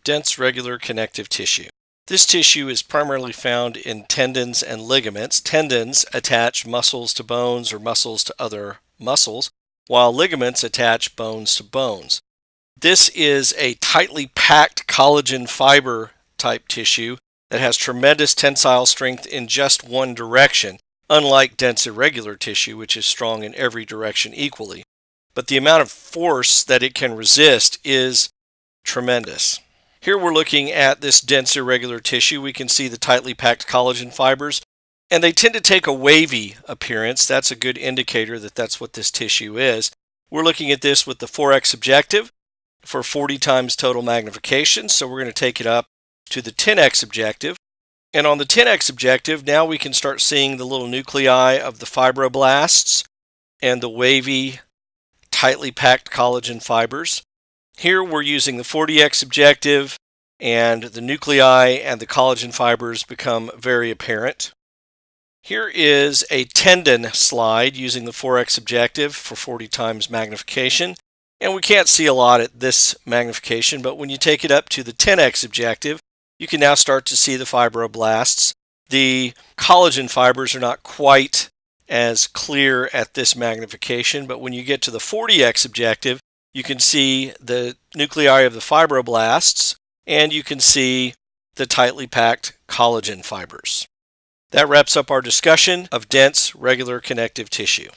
dense regular connective tissue. This tissue is primarily found in tendons and ligaments. Tendons attach muscles to bones or muscles to other muscles, while ligaments attach bones to bones. This is a tightly packed collagen fiber type tissue that has tremendous tensile strength in just one direction, unlike dense irregular tissue, which is strong in every direction equally. But the amount of force that it can resist is tremendous. Here we're looking at this dense irregular tissue. We can see the tightly packed collagen fibers, and they tend to take a wavy appearance. That's a good indicator that that's what this tissue is. We're looking at this with the 4x objective for 40 times total magnification, so we're going to take it up to the 10x objective. And on the 10x objective, now we can start seeing the little nuclei of the fibroblasts and the wavy, tightly packed collagen fibers. Here we're using the 40x objective, and the nuclei and the collagen fibers become very apparent. Here is a tendon slide using the 4x objective for 40 times magnification. And we can't see a lot at this magnification, but when you take it up to the 10x objective, you can now start to see the fibroblasts. The collagen fibers are not quite as clear at this magnification, but when you get to the 40x objective, you can see the nuclei of the fibroblasts, and you can see the tightly packed collagen fibers. That wraps up our discussion of dense regular connective tissue.